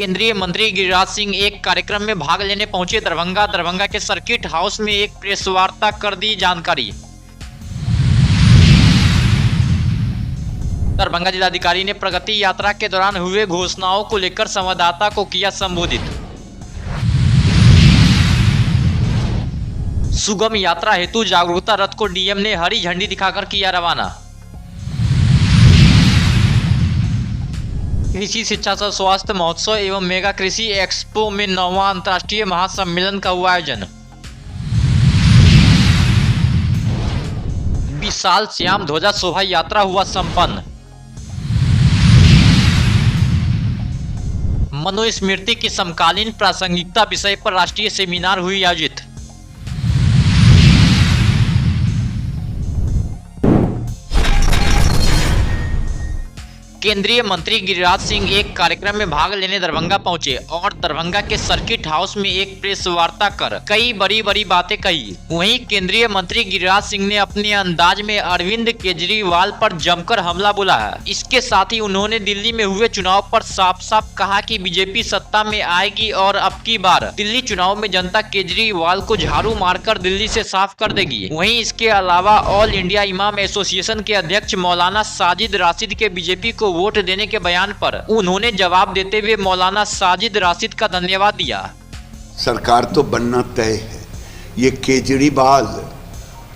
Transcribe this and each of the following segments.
केंद्रीय मंत्री गिरिराज सिंह एक कार्यक्रम में भाग लेने पहुंचे दरभंगा के सर्किट हाउस में एक प्रेस वार्ता कर दी जानकारी। दरभंगा जिलाधिकारी ने प्रगति यात्रा के दौरान हुए घोषणाओं को लेकर संवाददाता को किया संबोधित। सुगम यात्रा हेतु जागरूकता रथ को डीएम ने हरी झंडी दिखाकर किया रवाना। कृषि शिक्षा सह स्वास्थ्य महोत्सव एवं मेगा कृषि एक्सपो में 9वां अंतर्राष्ट्रीय महासम्मेलन का हुआ आयोजन। विशाल श्याम ध्वजा शोभा यात्रा हुआ संपन्न। मनुस्मृति की समकालीन प्रासंगिकता विषय पर राष्ट्रीय सेमिनार हुई आयोजित। केंद्रीय मंत्री गिरिराज सिंह एक कार्यक्रम में भाग लेने दरभंगा पहुंचे और दरभंगा के सर्किट हाउस में एक प्रेस वार्ता कर कई बड़ी बातें कही। वहीं केंद्रीय मंत्री गिरिराज सिंह ने अपने अंदाज में अरविंद केजरीवाल पर जमकर हमला बोला है। इसके साथ ही उन्होंने दिल्ली में हुए चुनाव पर साफ कहा कि बीजेपी सत्ता में आएगी और अब की बार दिल्ली चुनाव में जनता केजरीवाल को झाड़ू मारकर दिल्ली से साफ कर देगी। वहीं इसके अलावा ऑल इंडिया इमाम एसोसिएशन के अध्यक्ष मौलाना साजिद राशिद के बीजेपी को वोट देने के बयान पर उन्होंने जवाब देते हुए मौलाना साजिद राशिद का धन्यवाद दिया। सरकार तो बनना तय है। ये केजरीवाल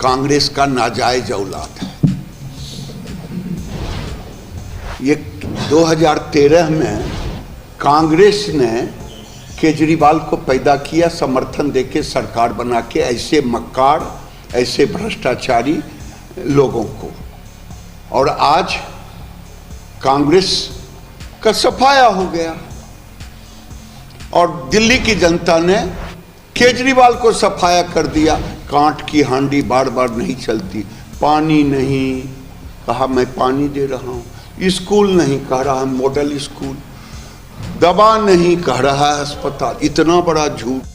कांग्रेस का नाजायज औलाद है। ये 2013 में कांग्रेस ने केजरीवाल को पैदा किया, समर्थन देके सरकार बना के ऐसे मक्कार, ऐसे भ्रष्टाचारी लोगों को, और आज कांग्रेस का सफाया हो गया और दिल्ली की जनता ने केजरीवाल को सफाया कर दिया। कांट की हांडी बार बार नहीं चलती। पानी नहीं कहा, मैं पानी दे रहा हूं। स्कूल नहीं कह रहा है मॉडल स्कूल। दवा नहीं कह रहा है अस्पताल। इतना बड़ा झूठ।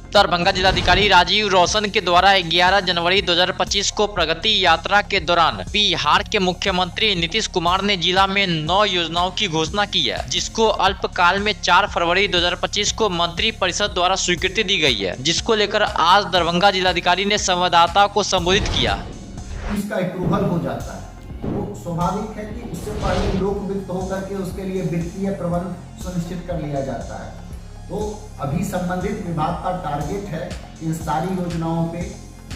दरभंगा जिलाधिकारी राजीव रौशन के द्वारा 11 जनवरी 2025 को प्रगति यात्रा के दौरान बिहार के मुख्यमंत्री नीतीश कुमार ने जिला में 9 योजनाओं की घोषणा की है, जिसको अल्पकाल में 4 फरवरी 2025 को मंत्री परिषद द्वारा स्वीकृति दी गई है, जिसको लेकर आज दरभंगा जिलाधिकारी ने संवाददाताओं को संबोधित किया। इसका अप्रूवल हो जाता है तो स्वाभाविक है कि उससे पहले लोक वित्त होकर के उसके लिए वित्तीय प्रबंध सुनिश्चित कर लिया जाता है। तो अभी संबंधित विभाग का टारगेट है इन सारी योजनाओं पे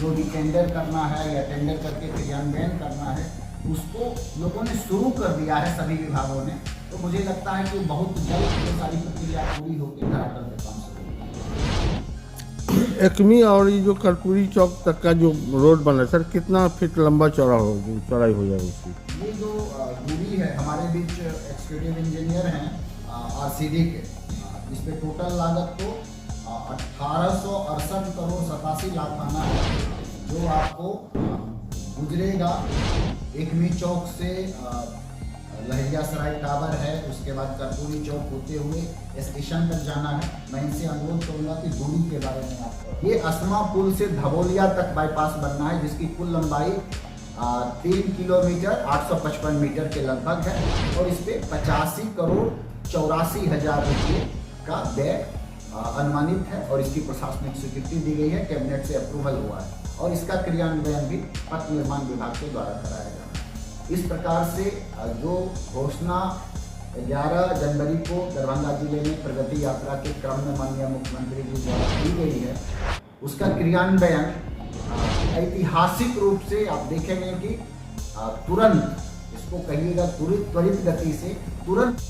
जो भी टेंडर करना है या टेंडर करके क्रियान्वयन करना है, उसको लोगों ने शुरू कर दिया है सभी विभागों ने। तो मुझे लगता है कि बहुत जल्द ये सारी प्रक्रिया पूरी होकर धरातल पे काम शुरू होगी। एकमी और ये जो कर्पूरी चौक तक का जो रोड बना है सर, कितना फीट लंबा चौड़ाई हो जाएगी उसकी? ये जो दूरी है, हमारे बीच एक्जीक्यूटिव इंजीनियर हैं आरसीडी के, इस पे टोटल लागत तो 1868 करोड़ 87 लाख आना है, जो आपको गुजरेगा एकमी चौक से लहरिया सराय टावर है, उसके बाद कर्पूरी चौक होते हुए स्टेशन तक जाना है। मैं इनसे अनुरोध करूंगा कि दूरी के बारे में आपको, ये असमा पुल से धबोलिया तक बाईपास बनना है, जिसकी कुल लंबाई 3 किलोमीटर 855 मीटर के लगभग है और इस पे 85 करोड़ 84 हजार रुपये का व्यय अनुमानित है और इसकी प्रशासनिक स्वीकृति दी गई है, कैबिनेट से अप्रूवल हुआ है और इसका क्रियान्वयन भी पथ निर्माण विभाग के द्वारा कराया जाएगा। इस प्रकार से जो घोषणा 11 जनवरी को दरभंगा जिले में प्रगति यात्रा के क्रम में माननीय मुख्यमंत्री जी द्वारा की गई है, उसका क्रियान्वयन ऐतिहासिक रूप से आप देखेंगे कि तुरंत, इसको कहिएगा त्वरित गति से तुरंत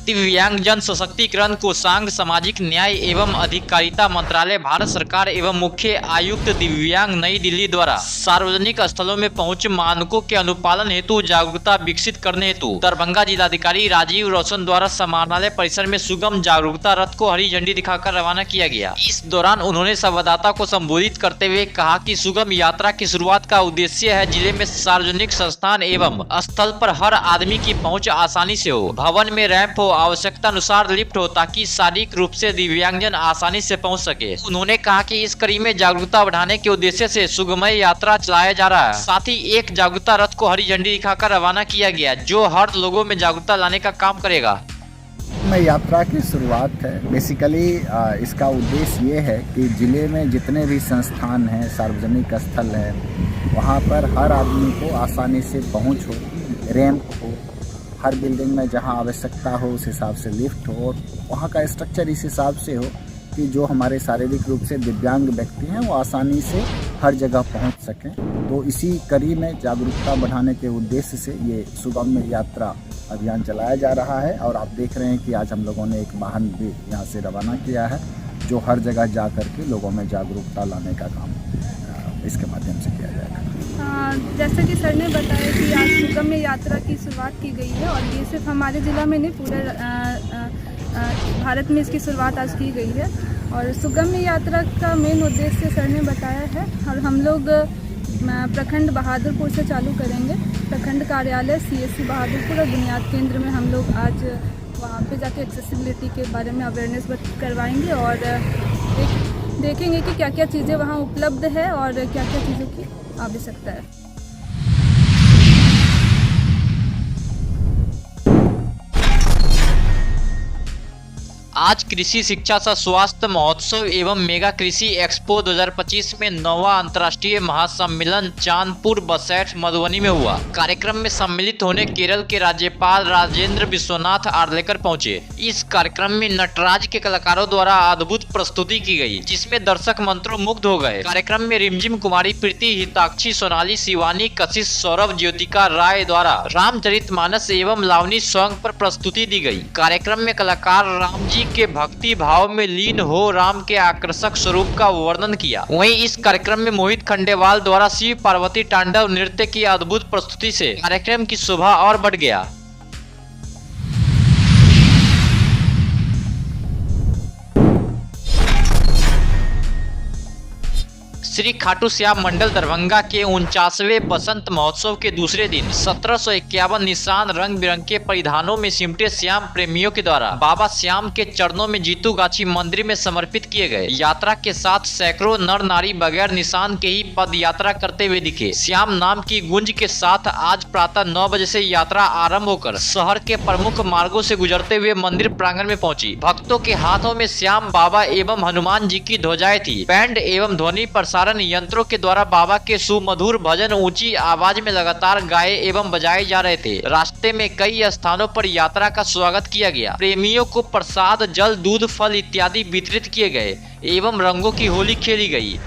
दिव्यांगजन सशक्तिकरण कोषांग सामाजिक न्याय एवं अधिकारिता मंत्रालय भारत सरकार एवं मुख्य आयुक्त दिव्यांग नई दिल्ली द्वारा सार्वजनिक स्थलों में पहुंच मानकों के अनुपालन हेतु जागरूकता विकसित करने हेतु दरभंगा जिलाधिकारी राजीव रौशन द्वारा समाहरणालय परिसर में सुगम जागरूकता रथ को हरी झंडी दिखाकर रवाना किया गया। इस दौरान उन्होंने संवाददाता को संबोधित करते हुए कहा कि सुगम यात्रा की शुरुआत का उद्देश्य है जिले में सार्वजनिक संस्थान एवं स्थल पर हर आदमी की पहुँच आसानी से हो, भवन में रैंप हो आवश्यकता अनुसार लिफ्ट हो ताकि शारीरिक रूप से दिव्यांगजन आसानी से पहुंच सके। उन्होंने कहा कि इस कड़ी में जागरूकता बढ़ाने के उद्देश्य से सुगमय यात्रा चलाया जा रहा है। साथ ही एक जागरूकता रथ को हरी झंडी दिखाकर रवाना किया गया जो हर लोगों में जागरूकता लाने का काम करेगा। में यात्रा की शुरुआत है। बेसिकली इसका उद्देश्य ये है कि ज़िले में जितने भी संस्थान हैं, सार्वजनिक स्थल है, वहाँ पर हर आदमी को आसानी से पहुँच हो, रैंप हो, हर बिल्डिंग में जहाँ आवश्यकता हो उस हिसाब से लिफ्ट हो, और वहाँ का स्ट्रक्चर इस हिसाब से हो कि जो हमारे शारीरिक रूप से दिव्यांग व्यक्ति हैं वो आसानी से हर जगह पहुँच सकें। तो इसी कड़ी में जागरूकता बढ़ाने के उद्देश्य से ये सुगम्य यात्रा अभियान चलाया जा रहा है। और आप देख रहे हैं कि आज हम लोगों ने एक वाहन भी यहाँ से रवाना किया है जो हर जगह जा कर के लोगों में जागरूकता लाने का काम इसके माध्यम से किया जाएगा। जैसे कि सर ने बताया कि आज सुगम्य यात्रा की शुरुआत की गई है और ये सिर्फ हमारे ज़िला में नहीं, पूरे भारत में इसकी शुरुआत आज की गई है। और सुगम्य यात्रा का मेन उद्देश्य सर ने बताया है और हम लोग प्रखंड बहादुरपुर से चालू करेंगे। प्रखंड कार्यालय CSC बहादुरपुर और बुनियाद केंद्र में हम लोग आज वहाँ पे जाके एक्सेसिबिलिटी के बारे में अवेयरनेस करवाएंगे और देखेंगे कि क्या क्या चीज़ें वहाँ उपलब्ध है और क्या क्या चीज़ों की आवश्यकता है। आज कृषि शिक्षा सह स्वास्थ्य महोत्सव एवं मेगा कृषि एक्सपो 2025 में 9वां अंतर्राष्ट्रीय महासम्मेलन चांदपुर बसैठ मधुबनी में हुआ। कार्यक्रम में सम्मिलित होने केरल के राज्यपाल राजेंद्र विश्वनाथ आर्लेकर पहुंचे। इस कार्यक्रम में नटराज के कलाकारों द्वारा अद्भुत प्रस्तुति की गई जिसमें दर्शक मंत्रमुग्ध हो गए। कार्यक्रम में रिमझिम कुमारी प्रीति, हिताक्षी, सोनाली, शिवानी, कशिश, सौरभ, ज्योतिका राय द्वारा रामचरितमानस एवं लावनी सॉन्ग पर प्रस्तुति दी गई। कार्यक्रम में कलाकार राम जी के भक्ति भाव में लीन हो राम के आकर्षक स्वरूप का वर्णन किया। वहीं इस कार्यक्रम में मोहित खंडेवाल द्वारा शिव पार्वती तांडव नृत्य की अद्भुत प्रस्तुति से कार्यक्रम की शोभा और बढ़ गया। श्री खाटू श्याम मंडल दरभंगा के 49वें बसंत महोत्सव के दूसरे दिन 1751 निशान रंग बिरंगे परिधानों में सिमटे श्याम प्रेमियों के द्वारा बाबा श्याम के चरणों में जीतू गाछी मंदिर में समर्पित किए गए। यात्रा के साथ सैकड़ों नर नारी बगैर निशान के ही पद यात्रा करते हुए दिखे। श्याम नाम की गुंज के साथ आज प्रातः 9 बजे से यात्रा आरंभ होकर शहर के प्रमुख मार्गों से गुजरते हुए मंदिर प्रांगण में पहुंची। भक्तों के हाथों में श्याम बाबा एवं हनुमान जी की ध्वजाएं थी। बैंड एवं ध्वनि प्रसारण यंत्रों के द्वारा बाबा के सुमधुर भजन ऊंची आवाज में लगातार गाए एवं बजाए जा रहे थे। रास्ते में कई स्थानों पर यात्रा का स्वागत किया गया। प्रेमियों को प्रसाद, जल, दूध, फल इत्यादि वितरित किए गए एवं रंगों की होली खेली गई।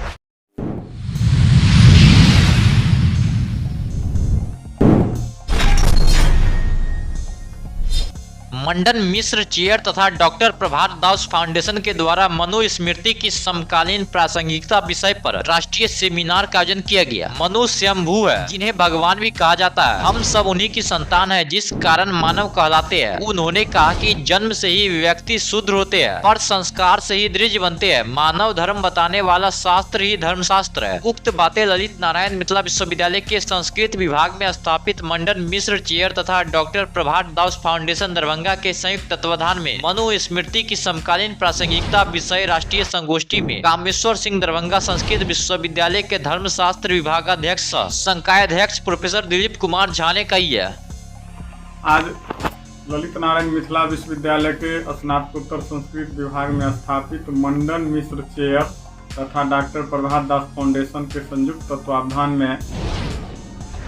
मंडन मिश्र चेयर तथा डॉक्टर प्रभात दास फाउंडेशन के द्वारा मनुस्मृति की समकालीन प्रासंगिकता विषय पर राष्ट्रीय सेमिनार का आयोजन किया गया। मनु स्वयंभू है जिन्हें भगवान भी कहा जाता है। हम सब उन्हीं की संतान है जिस कारण मानव कहलाते हैं। उन्होंने कहा कि जन्म से ही व्यक्ति शुद्र होते हैं पर संस्कार से ही दृढ़ बनते हैं। मानव धर्म बताने वाला शास्त्र ही धर्मशास्त्र है। उक्त बातें ललित नारायण मिथिला विश्वविद्यालय के संस्कृत विभाग में स्थापित मंडन मिश्र चेयर तथा डॉक्टर प्रभात दास फाउंडेशन दरभंगा के संयुक्त तत्वाधान में मनुस्मृति की समकालीन प्रासंगिकता विषय राष्ट्रीय संगोष्ठी में कामेश्वर सिंह दरभंगा संस्कृत विश्वविद्यालय के धर्मशास्त्र विभागाध्यक्ष संकायाध्यक्ष प्रोफेसर दिलीप कुमार झा ने कही है। आज ललित नारायण मिथिला विश्वविद्यालय के स्नातकोत्तर संस्कृत विभाग में स्थापित मंडन मिश्र चेयर तथा डॉक्टर प्रभात दास फाउंडेशन के संयुक्त तत्वाधान में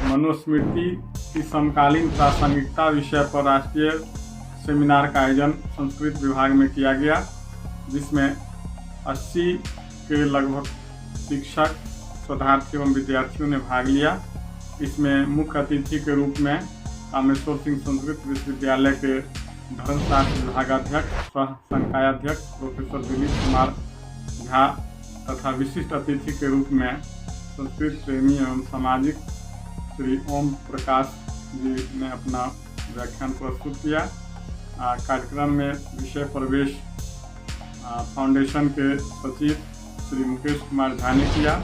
मनुस्मृति की समकालीन प्रासंगिकता विषय पर राष्ट्रीय सेमिनार का आयोजन संस्कृत विभाग में किया गया, जिसमें 80 के लगभग शिक्षक, शोधार्थी एवं विद्यार्थियों ने भाग लिया। इसमें मुख्य अतिथि के रूप में कामेश्वर सिंह संस्कृत विश्वविद्यालय के धर्मशास्त्र विभागाध्यक्ष सह संकायाध्यक्ष प्रोफेसर दिलीप कुमार झा तथा विशिष्ट अतिथि के रूप में संस्कृत प्रेमी एवं सामाजिक श्री ओम प्रकाश जी ने अपना व्याख्यान प्रस्तुत किया। कार्यक्रम में विषय प्रवेश फाउंडेशन के सचिव श्री मुकेश कुमार झा ने किया।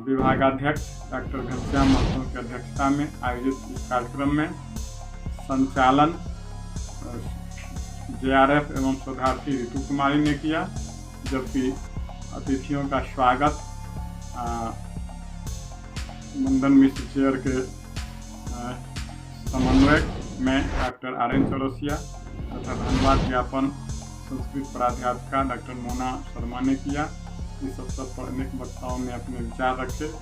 विभागाध्यक्ष डॉक्टर घनश्याम महतो की अध्यक्षता में आयोजित इस कार्यक्रम में संचालन JRF एवं शोधार्थी ऋतु कुमारी ने किया, जबकि अतिथियों का स्वागत मंदन मिश्र चेयर के समन्वयक में डॉक्टर RN चौरसिया तथा धन्यवाद ज्ञापन संस्कृत प्राध्यापिका डॉक्टर मोना शर्मा ने किया। इस अवसर पर अनेक वक्ताओं ने अपने विचार रखे।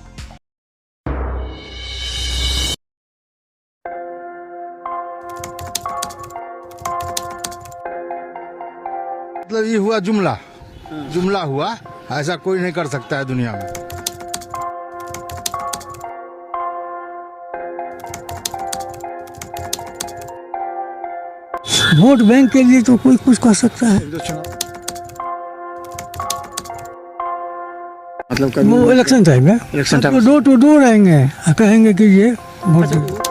मतलब ये हुआ जुमला हुआ, ऐसा कोई नहीं कर सकता है दुनिया में। वोट बैंक के लिए तो कोई कुछ कर सकता है, मतलब वो इलेक्शन टाइम है, डोर टू डोर आएंगे, कहेंगे कि ये वोट